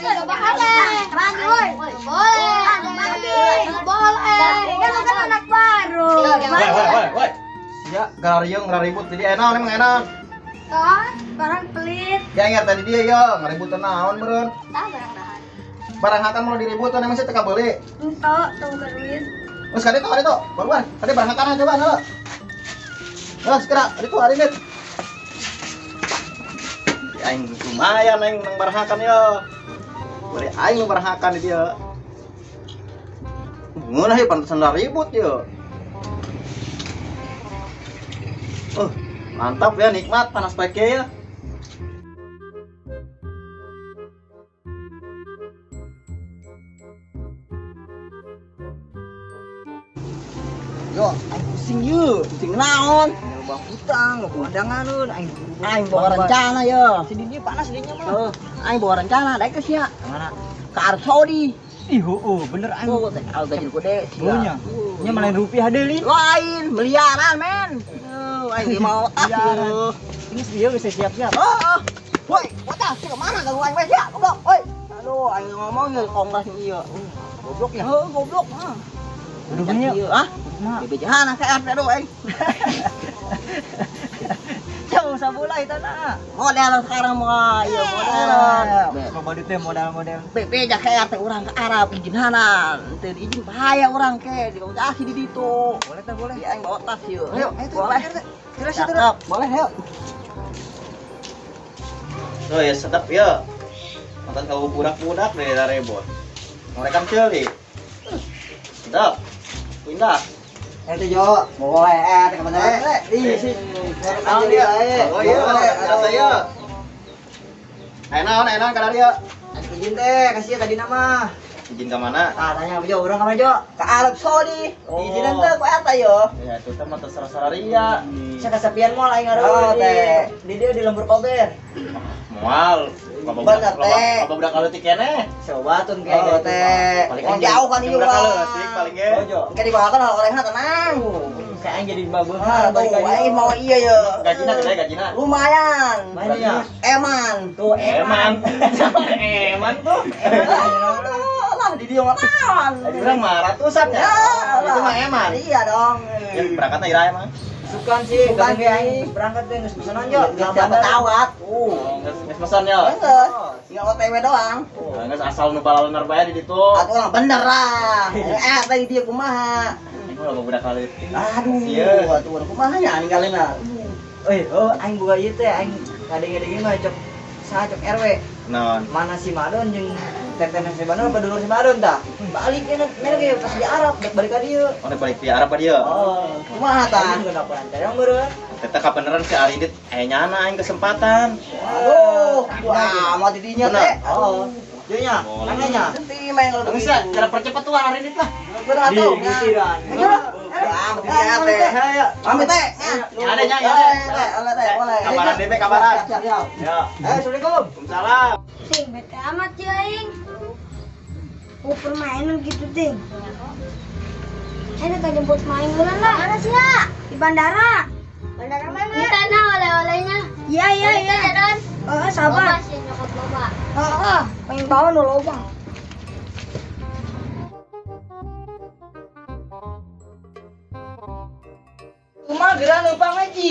Coba boleh. Boleh. Kan kan anak baru. Woi. Ya, garayong ngaribut jadi enak emang enak. Barang pelit. Ya ingat tadi dia yo ngaribut naon meureun. Barang akan mau diributan emang saya teka beli. Entok, tuh beris. Terus kali itu, keluar. Tadi barang akan coba halo. Terus kira, itu hari ini. Aing lumayan aing nang barang akan yo. Beli aing barang akan dia. Ngeunah ya pantesan lah ribut yo. Mantap ya, nikmat panas pake ya. Yo, aing pusing yeuh, pusing naon? Bang utang, pemandangan aing bawa rencana ya. Si dinya panas dinya mah. Aing bawa rencana daek ke sia. Mana? Ke Arab Saudi. Ih, bener aing. Oh, teh gaji gede sia. Nya. Nya malain rupiah deui. Lain, miliaran men. Aing mau miliaran. Ini dia geus siap-siap. Woi, bocah, ke mana ganggu aing wes ya? Goblok. Woi. Aduh, aing ngomong ya kongres ieu. Goblok ya. Goblok. Udah banyak. Ah? Bebejahan ka RT aduh aing. Jauh sabula itu na. Model sekarang mah ieu model. Coba di teh model-model. Bebeja ka RT urang ke Arab izinanan. Teu izin bahaya urang ke di kasih di ditu. Boleh teh boleh. Aing bawa tas yeuh. Ayo, boleh. Terus Cakep. itu. Boleh ayo. Oh ya sedap ya. Makan kau budak-budak deh dari rebot. Mereka celi. Sedap. Pindah. Itu Jo, boleh ke mana? Ih sih. Naon dia? Oh iya, ada saya. Enak kada dia. Izin teh kasih tadi nama. Izin ke mana? Tanya Jo, urang ka mana Jo? Ke Arab Saudi. Izinan teh ku eta yo. Ya itu teh mah terserah ria. Saya kasapian moal aing ngaruh teh. Di dia di lembur kober. Moal. Bener, teh. Apa budak kaleutik keneh? Cobatun kayak teh. Mau jauh kan ieu budak mah. kaleutik paling ge. Engke dibawakan olehna tenang. Kayak aing jadi babeuh. Tuh, aing mau iya ya. Gajina gede gajina. Lumayan. Banyak. Eman. Tuh, Eman. Eman tuh. Lah di dia makan. Urang mah ratusan ya. Itu mah eman. Iya dong. Yang berangkatnya ira emang. Sukan sih, Bukan kadang aing berangkat teh geus pesanan yo. Enggak petawat. Geus pesan ya. Enggak. Tinggal OTW doang. Geus asal nu balalar bae di ditu. Atuh lah bener lah. Tadi dia kumaha. Iku loba budak kaleutik. Aduh, atuh kumaha nya ninggalina. Aing boga ieu teh aing kadeng-kadeng mah cok saha cok RW. Naon? Mana si Madon jeung teten si Madon apa dulur si Madon tah? Balik mana ge pas di Arab balik ka dieu. Mana balik di Arab dia. Kumaha tah? Aing geus dapat yang meureun. Tetep kabeneran si Aridit nyana aing kesempatan. Aduh, amat didinya teh. Dieu nya, nanya. Teu main kalau Geus cara percepatan Aridit lah. Bener atuh. Gitiran. Pamit teh. Ada nya, ya. Boleh teh, boleh. Kabaran DP kabaran. Siap. Ya. Assalamualaikum. Waalaikumsalam. Ting, bete amat ya, Ing. Mau permainan gitu, Ting. Kita jemput main bulan lah. Mana sih, ya? Di bandara. Bandara mana? Kita nah oleh-olehnya. Iya. Jalan. Sabar. Masih nyokot loba. Pengen bawa nu loba. Kumaha geura leumpang ngaji.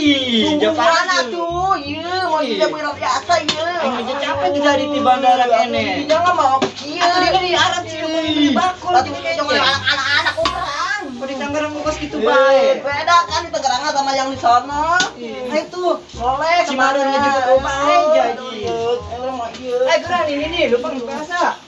Mana tuh? Ieu mau tidak berat biasa ieu. Aing aja capek juga di bandara kene. Jangan mau kieu. Atuh di Arab sih di bakul. Tapi kayak jangan anak-anak orang. Kok di Tangerang bukas gitu bae. Beda kan di Tangerang sama yang di sana. Nah itu soleh Si Madonnya juga rumah aja ji. Emang iya. Geura ini nih, leumpang biasa.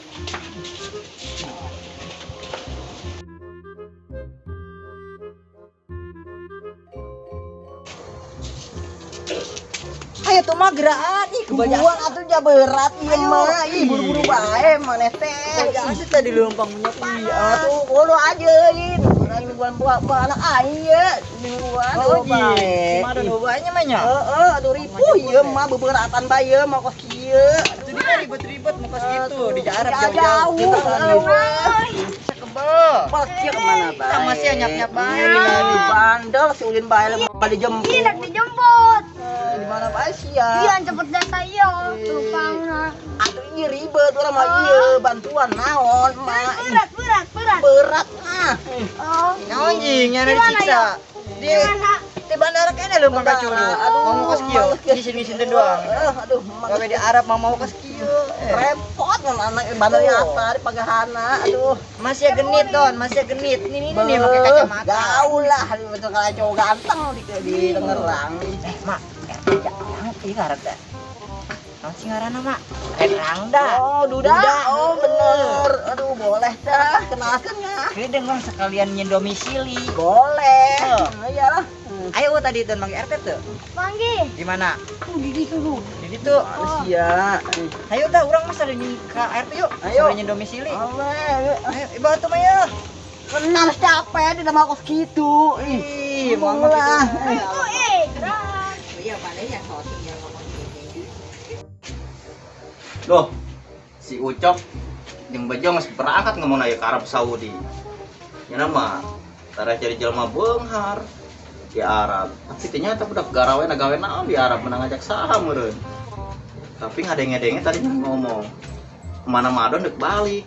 Ayo tuh mah gerak ih kebanyakan atuh ja berat ieu mah. Ih buru-buru bae maneh teh. Asli tadi leumpang minyak Atuh kudu aja ieu. Ini buat anak aing ya. Mingguan bae. Madon bobanya mah nya. Heeh, atuh ripuh ieu mah beberatan bae ieu mah kos kieu. Itu dia ribet-ribet mau kos gitu di Arab jauh. Kebel. Pasti kemana bae? Sama si nyap-nyap bae Di bandel si ulin bae lemah dijemput. Tidak dijemput. Di mana bae sih ya? Iya, cepet data iya. Tukang. Atuh ieu ribet urang mah ieu. bantuan naon, Mak. Berat. Ah. Oh. Anjing, nyana Gimana, disiksa. Di Gimana? di bandara kayaknya lu mangkat cuy. Aduh, Mau kos kieu. Di sini sini doang. Aduh, Gawe di Arab mau kos kieu. repot kan anak bandar nyata di Pagahana. Aduh. Masih genit Don, masih genit. Ini pakai kacamata. Gaul lah, betul kalau cowok ganteng di Tangerang. Mak, yang ini ngaran teh. Naon sih ngaranna, Mak? Erang dah. Oh, Duda. Oh, bener. Aduh, boleh dah. Kenalkan ya. Kedeng bang sekalian nyen domisili. Boleh. Oh. Iyalah. Ayo tadi Don manggil RT tuh. Panggil. Di mana? Di dulu. Di situ. Sia. Ayo dah, urang masa di ke RT yuk. Ayo. Sampai nyen domisili. Boleh. Ayo, ibu atuh mah ya. Kenal capek tidak mau kos gitu. Ih, mau mau lah. Oh, gerak. Iya, paling ya soting yang ngomong Loh, si Ucok yang Bejo nggak berangkat ngomong aja ke Arab Saudi. Ya nama, tarah cari jelma benghar di Arab. Tapi ternyata udah garawe nagawe naon di Arab menang ajak saham meureun. Tapi ngadeng-ngadengnya tadi ngomong kemana madon dek balik.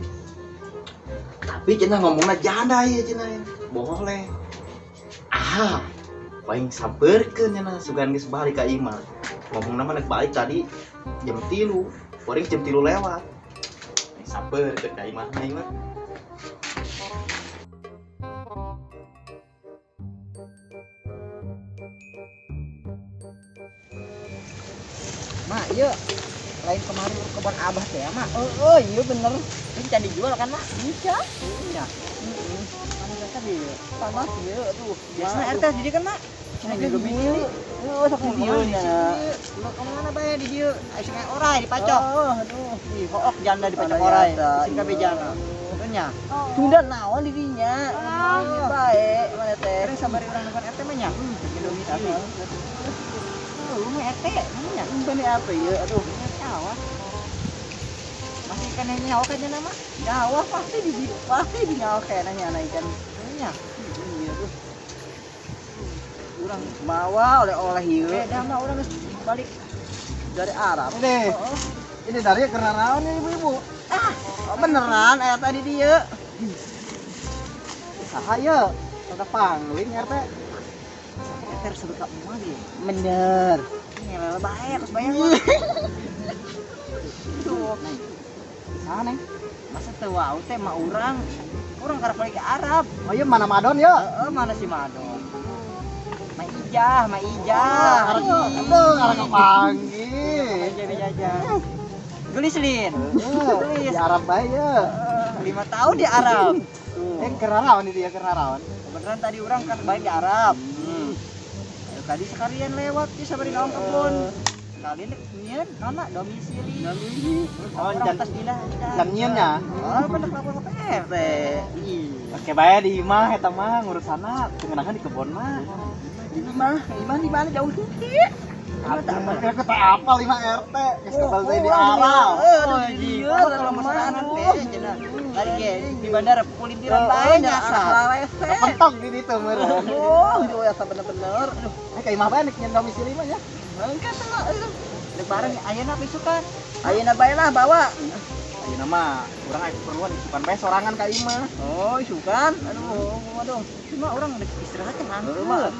Tapi cenah ngomongnya janda ya cenah. Boleh. Ah, paling sabarkeun cenah sugan geus balik ka imah. Ngomong nama dek balik tadi jam 3. Paling jam 3 lewat. Sabar ke imah imah. Mak, iya. Lain kemarin kebun Abah teh ya, Mak. Oh, iya bener. Ini can dijual kan, Mak? Bisa. Iya. Panas tadi. Panas ya, aduh. Biasanya RT jadi kan, Mak? Cina di domisili. Oh, sak mobilnya. Lu kemana bae di dieu? Aya sungai orai dipacok. Oh, aduh. Ih, hook janda dipacok Mana orai. ya, Sing kabeh jana. Benernya. Tunda naon dirinya. Baik, mana teh. Terus sabari urang nonton RT mah nya. Di domisili. Lu mah RT namanya. Ini apa ya? Aduh. Nyawa. Masih kan nyawa kan nama? Nyawa pasti di nyawa kayak nanya ikan. Nya. Iya tuh. Urang bawa oleh-oleh ieu. Beda mah urang geus balik. Dari Arab. Oh. Ini dari karena naon ya ibu-ibu? Beneran tadi dia. Saha ya? Kata pangling RT. RT sebut ka emak dia. Bener. Ngelel bae harus bayar. Tuh, neng. Saha neng? Masa teu wau teh mah urang. Urang karep balik ke Arab. Oh iya mana madon ya? Mana si Madon? Ma Ijah. Aduh, karena kepanggil. Jajan. Gelis Lin. Di Arab bae ya. 5 tahun di Arab. Karena naon dia karena naon? Beneran tadi orang kan balik di Arab. Ayo, tadi sekalian lewat di sabari naon kebun. Kalian nyeun anak domisili. Oh, Orang tas dina. Can nyeunnya? Oh, bener lapor ke RT. Oke bae di imah eta mah ngurusana tengenahan di kebon mah. Di mana jauh dikit. Apa kata apa 5 RT? Geus kabal teh di Arab. Oh, iya, dalam masalah teh cenah. Tadi ge di bandara pulintiran bae nyasar. Pentok di ditu meureun. Oh, itu ya bener-bener. Aduh, Ka imah bae nek nyen domisili mah nya. engke teh. Dek bareng ayeuna pisukan. Ayeuna bae lah bawa. Ayeuna mah urang aya keperluan isukan bae sorangan ka imah. Oh, isukan. Aduh. Cuma orang dek istirahat kan ngantuk. Rumah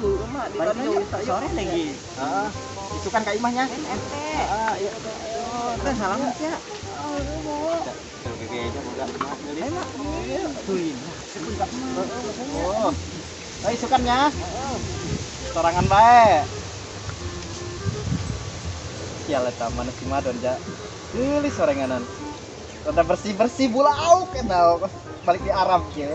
di Balik sore lagi. Heeh. Isukan ka imahnya. RT. Iya. Terus salah ya. Oh. Ayo isukannya. Sorangan bae. Ya letak mana si Madon ja. Gelis soranganan. Rada bersih-bersih bula auk eta balik di Arab kieu.